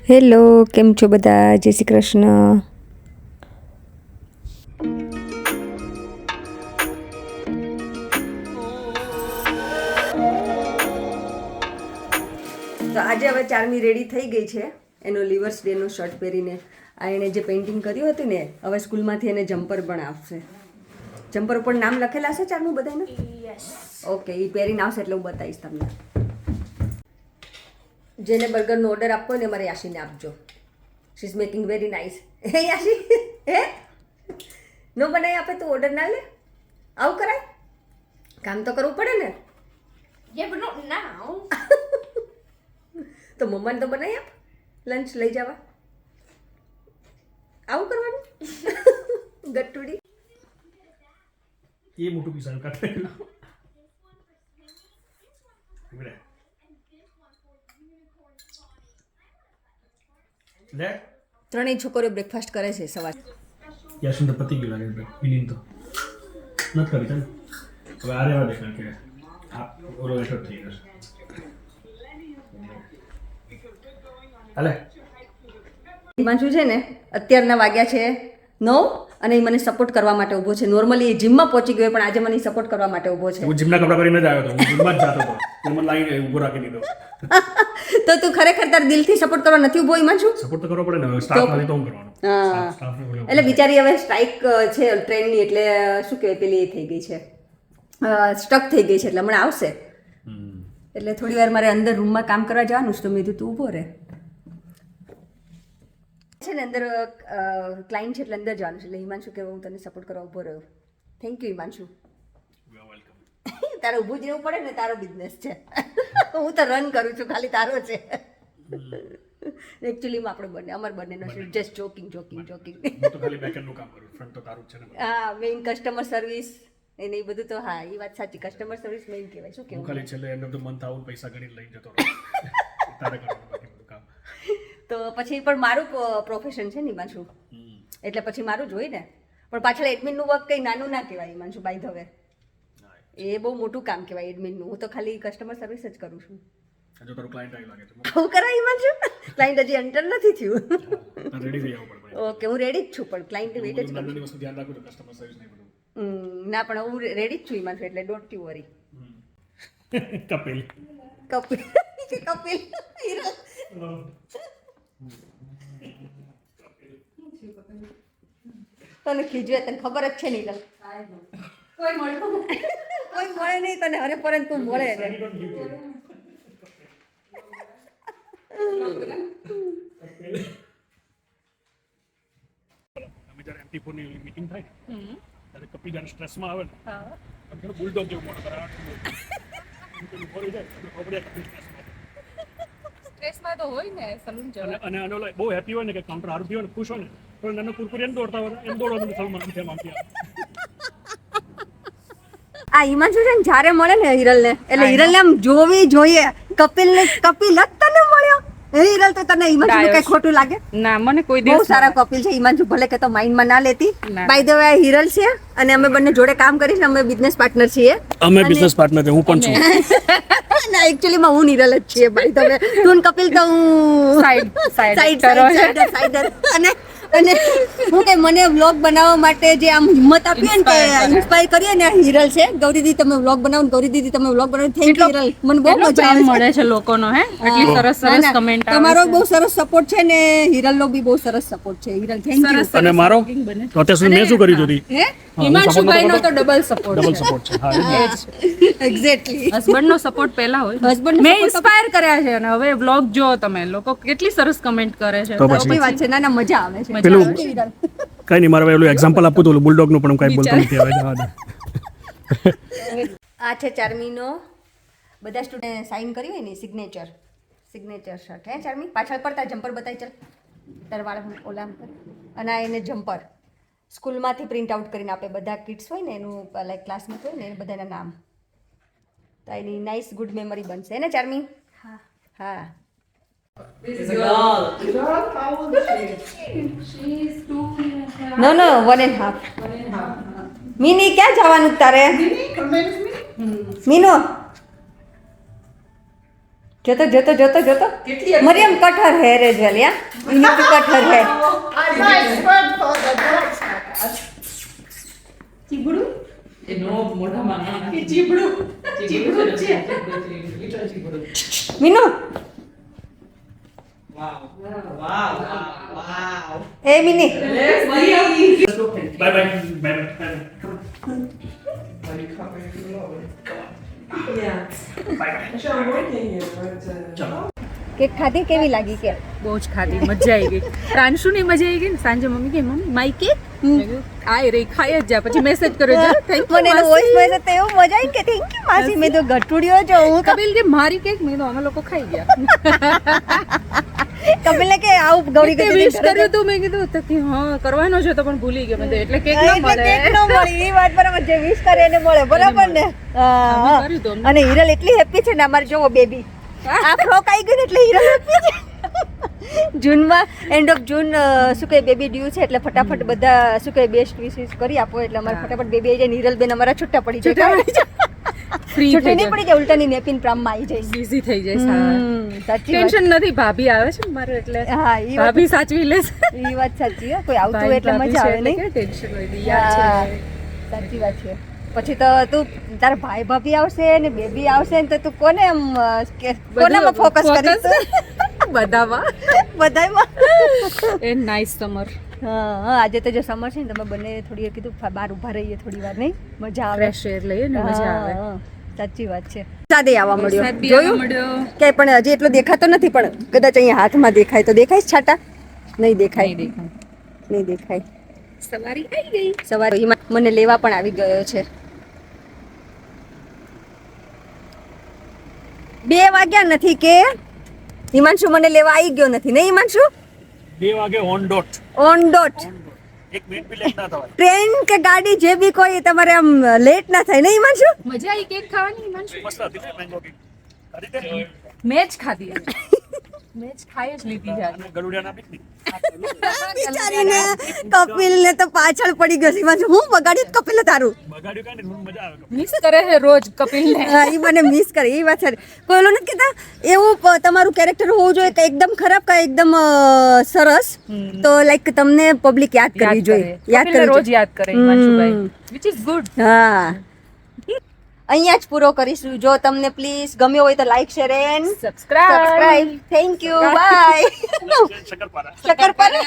Hello, કેમ છો બધા? જય શ્રી કૃષ્ણ. તો આજે હવે ચારમી રેડી થઈ ગઈ છે એનો લિવર્સ ડેનો શર્ટ પહેરીને. આ એણે જે પેઇન્ટિંગ કર્યું હતું ને, હવે સ્કૂલમાંથી એને જમ્પર પણ આપશે. જમ્પર ઉપર નામ લખેલા છે ચારમી બધાને? યસ. ઓકે, એ પહેરીને આવશે એટલે હું બતાવીશ તમને. જેને બર્ગરનો ઓર્ડર આપવો ને મારે યાશીને આપજો. She is making very nice. Hey Yashi, હે નો બનાવી આપે તો ઓર્ડર ના લે? આવું કરાય? કામ તો કરવું પડે ને. Yeah, but not now. તો મમ્માને તો બનાવી આપ, લંચ લઈ જવા. આવું કરવાનું? ગટુડી એ મોટું પીસ આવ્યું કાઢે લે. ત્રણેય છોકરીઓ બ્રેકફાસ્ટ કરે છે સવાર. યાશીન તો પતી ગયું લાગે મિલિન તો નથી કરી ચાલ હવે આ રહેવા દે કારણ કે આ ઓલો એફર્ટ થઈ ગયો હાલે. હિમાંશુ છે ને અત્યારના વાગ્યા છે 9 અને એ મને સપોર્ટ કરવા માટે ઊભો છે. નોર્મલી એ જીમમાં પહોંચી ગયો પણ આજે મને સપોર્ટ કરવા માટે ઊભો છે. હું જીમના કપડા પહેરીને જ આવ્યો હતો, હું જીમમાં જ જતો હતો, મને લાઈને ઊભો રાખી દીધો. તો તું ખરેખર તાર દિલથી સપોર્ટ કરવા નથી ઊભો હિમાંશુ? સપોર્ટ તો કરવો પડે ને, હવે સ્ટાફ નથી તો હું કરવાનું. એટલે બિચારી હવે સ્ટ્રાઇક છે ટ્રેનની, એટલે શું કહેવાય પેલી એ થઈ ગઈ છે, સ્ટક થઈ ગઈ છે, એટલે હમણાં આવશે. એટલે થોડી વાર મારે અંદર રૂમમાં કામ કરવા જવાનું છે, તો મેં કીધું તું ઊભો રહે છે ને. અંદર ક્લાયન્ટ છે એટલે અંદર જવાનું છે, એટલે હિમાંશુ કે હું તને સપોર્ટ કરવા ઊભો રહ્યો. Thank you Himanshu. તારે ઊભું જ રહેવું પડે ને, તારો બિઝનેસ છે. હું તો રન કરું છું, ખાલી તારો છે. એકચ્યુઅલીમાં આપણે બંને અમાર બંનેનો છે. Just joking. હું તો ખાલી બેકએન્ડનું કામ કરું, ફ્રન્ટ તો તારું જ છે ને. હા, મેઇન કસ્ટમર સર્વિસ એને એ બધું તો. હા, એ વાત સાચી, કસ્ટમર સર્વિસ મેઇન કહેવાય. શું હું કહેવું? ખાલી છેલ્લે એન્ડ ઓફ ધ મંથ આવું પૈસા ગણીને લઈ જતો રહું. તારે કરવાનું બાકી બધું કામ. તો પછી પણ મારું પ્રોફેશન છે ને હિમાંશુ, એટલે પછી મારું જ હોય ને. પણ પાછળ એડમિનનું વર્ક કંઈ નાનું ના કહેવાય હિમાંશુ, બાય ધ વે. એ બહુ મોટું કામ કહેવાય એડમિનનું. હું તો ખાલી કસ્ટમર સર્વિસ જ કરું છું. જો તારું ક્લાયન્ટ આવી લાગે છે હું કરાય હિમાંશુ? ક્લાયન્ટ હજી એન્ટર નથી થયું. રેડી થઈ જવું પડે. ઓકે, હું રેડી જ છું, પણ ક્લાયન્ટ વેઇટ જ કરું. નાની વસ્તુ ધ્યાન રાખું તો કસ્ટમર સર્વિસ નહીં બધું. ના, પણ હું રેડી જ છું હિમાંશુ, એટલે ડોન્ટ યુ વરી. કપિલ કપિલ કપિલ તને ખીજવે, તને ખબર જ છે નહીં. કોઈ મળે નહીં તને, હરે પરત તું મળે ને. અમે જ્યારે MP4 ની મીટિંગ થાય ત્યારે કપિલ જાણે સ્ટ્રેસમાં આવે ને, આપણે બુલડોગ જેવું મોટું કરાવે સ્ટ્રેસમાં તો હોય ને સલૂન જવા. અને ઓલો બહુ હેપી હોય ને કે કાઉન્ટર હારું થયું હોય ને, ખુશ હોય ને, તો નાનો કુરકુરી એમ દોડતા હોય એમ દોડવાનું સલમાન તેમ આમ ત્યાં. આ હિમાંશુ છે ને જ્યારે મળે ને હિરલને, એટલે હિરલને આમ જોવી જોઈએ. કપિલ જ તને મળ્યો. હિરલ તો તને હિમાંશુ કઈ ખોટું લાગે? ના, મને કોઈ બહુ દિવસ સારા કપિલ છે. હિમાંશુ ભલે કે તો માઇન્ડમાં ના લેતી. બાય ધ વે હિરલ છે અને અમે બંને જોડે કામ કરીશ, અમે બિઝનેસ પાર્ટનર છીએ. અમે બિઝનેસ પાર્ટનર છે, હું પણ છું. ના, એકચ્યુઅલીમાં હું હિરલ જ છીએ બાય ધ વે. તું અને કપિલ તો હું સાઈડ અને હું કે મને વ્લોગ બનાવવા માટે જે આમ હિંમત આપી ને, કે ઇન્સ્પાયર કરીએ ને, હિરલ છે. ગૌરી દીદી તમે વ્લોગ બનાવો, ગૌરી દીદી તમે વ્લોગ બનાવો. થેન્ક યુ હિરલ, મને બહુ મજા આવે મળે છે લોકોનો. હે એટલી સરસ કમેન્ટ આવે. તમારો બહુ સરસ સપોર્ટ છે ને, હિરલનો બી બહુ સરસ સપોર્ટ છે. Hiral thank you. અને મારો અત્યાર સુધી મેં શું કર્યું હતું? હે હિમાંશુભાઈનો તો ડબલ સપોર્ટ છે. હા, એક્ઝેક્ટલી. હસબન્ડનો સપોર્ટ પહેલા હોય. હસબન્ડ મેં ઇન્સ્પાયર કર્યા છે અને હવે વ્લોગ જો તમે લોકો કેટલી સરસ કમેન્ટ કરે છે. તો પછી કોઈ વાત છે. ના ના, મજા આવે છે. પેલું કઈ નહીં, મારે પેલું એક્ઝામ્પલ આપવું હતું બુલડોગ નું, પણ હું કઈ બોલતો નથી હવે. આ છે ચારમીનો બધા સ્ટુડન્ટ સાઇન કરી હોય ને સિગ્નેચર શર્ટ. હે ચારમી, પાછળ પડતા જમ્પર બતાવી ચાલ તાર વાળા ઓલામ પર. અને આ એને જમ્પર સ્કૂલમાંથી પ્રિન્ટ આઉટ કરીને આપે. બધા કિડ્સ હોય ને એનું લાઈક ક્લાસમેટ હોય ને, બધાના નામ. તો એની નાઇસ ગુડ મેમરી બનશે ને ચારમી? હા. This is a girl. Girl, how old is she? She's 2.5. No, 1.5. 1.5. Mini ક્યાં જવાનું તારે? Mini? Come back with me? મીનો જોતો જોતો જોતો જોતો Mariyam cut her hair as well yeah you need to cut her hair ચીબડું એનો મોઢામાં ના નાખી. ચીબડું છે. લિટલ ચીબડું. Minu wow wow wow. એ Mini bye bye bye cake ખાધી કેવી લાગી કે બહુ જ ખાધી, મજા આવી ગઈ. પ્રાંશુની મજા આવી ગઈ ને. સાંજે મમ્મી કે મમ્મી માય કેક આય રહી ખાઈ જ જા. પછી મેસેજ કર્યો જા થેન્ક યુ મને એનો વોઇસ મેસેજ તો એવું મજા આવી કે થેન્ક યુ માસી મેં તો ગટુડિયો જો હું કપિલ કે મારી કેક. મેં તો અમે લોકો ખાઈ ગયા. કપિલને કે આવું ગૌરી તે વિશ કર્યું તું. મેં કીધું તો કે હા કરવાનો છે તો પણ ભૂલી ગયો. મેં તો એટલે કેક ના મળે. કેક ન મળી એ વાત બરાબર જે વિશ કરે એને મળે બરાબર ને અમે કર્યું હતું અમને. અને હિરલ એટલી હેપી છે ને અમારે જોવો બેબી આ ફ્રોક આવી ગઈ ને એટલે હિરલ હેપી છે જૂનમાં એન્ડ ઓફ જૂન શું કહે બેબી ડ્યુ છે એટલે ફટાફટ બધા શું કહે બેસ્ટ વિશિસ કરી આપો એટલે અમારે ફટાફટ બેબી આવી જાય હિરલ બેન અમારા છૂટા પડી જાય ફ્રી છૂટી થઈ નહીં પડી જાય ઉલટાની નેપિન પ્રામમાં આવી જાય બિઝી થઈ જાય. સાચી વાત ટેન્શન નથી. ભાભી આવે છે ને મારે એટલે હા એ વાત ભાભી સાચવી લેશે. એ વાત સાચી હો કોઈ આવતું હોય એટલે મજા આવે નહીં ટેન્શન હોય નહીં. યાદ છે. સાચી વાત છે પછી તો તું તારા ભાઈ ભાભી આવશે ને બેબી આવશે ને તો તું કોને આમ કોનામાં ફોકસ કરીશ બધામાં બધાયમાં એ નાઇસ સમર. હા હા આજે તો જો સમર છે ને તમે બંને થોડી વાર કીધું બહાર ઊભા રહીએ થોડી વાર નહીં મજા આવે ફ્રેશ એર લઈએ ને મજા આવે. હા, સાચી વાત છે સાદે આવવા મળ્યો વરસાદ બી આવવા જોયું મળ્યો. ક્યાંય પણ હજી એટલો દેખાતો નથી પણ કદાચ અહીંયા હાથમાં દેખાય તો દેખાય છે છાટા નહીં દેખાય નહીં દેખાય સવારી આવી ગઈ. સવારે મને લેવા પણ આવી ગયો છે 2 વાગ્યા નથી કે હિમાંશુ મને લેવા આવી ગયો નથી નહીં હિમાંશુ 2 વાગે on dot on dot 1 minute બી લેટ ના થવાય. ટ્રેન કે ગાડી જે બી કોઈ તમારે આમ લેટ ના થાય નહીં હિમાંશુ મજા આવી કેક ખાવાની. હિમાંશુ મસ્ત હતી ને મેંગો કેક. ખાધી તે? મેં જ ખાધી. મેં જ ખાઈ જ લીધી છે. અને ગરુડિયાના બી નહીં. બિચારીને કપિલને તો પાછળ પડી ગયો છે હિમાંશુ હું બગાડ્યું જ કપિલે તારું બગાડ્યું કાંઈ નહીં, મજા આવે. મિસ કરે છે રોજ કપિલને. હા, ઈ મને મિસ કરે એ વાત છે કોઈ ઓલું નથી કહેતા એવું તમારું કેરેક્ટર હોવું જોઈએ કે એકદમ ખરાબ કે એકદમ સરસ તો લાઈક તમને પબ્લિક યાદ કરવી જોઈએ યાદ કપિલને કરવી રોજ યાદ કરે હિમાંશુભાઈ. which is good. હા અહીંયા જ પૂરો કરીશું જો તમને પ્લીઝ ગમ્યો હોય તો like share and subscribe. Thank you bye શક્કરપારા. શક્કરપારા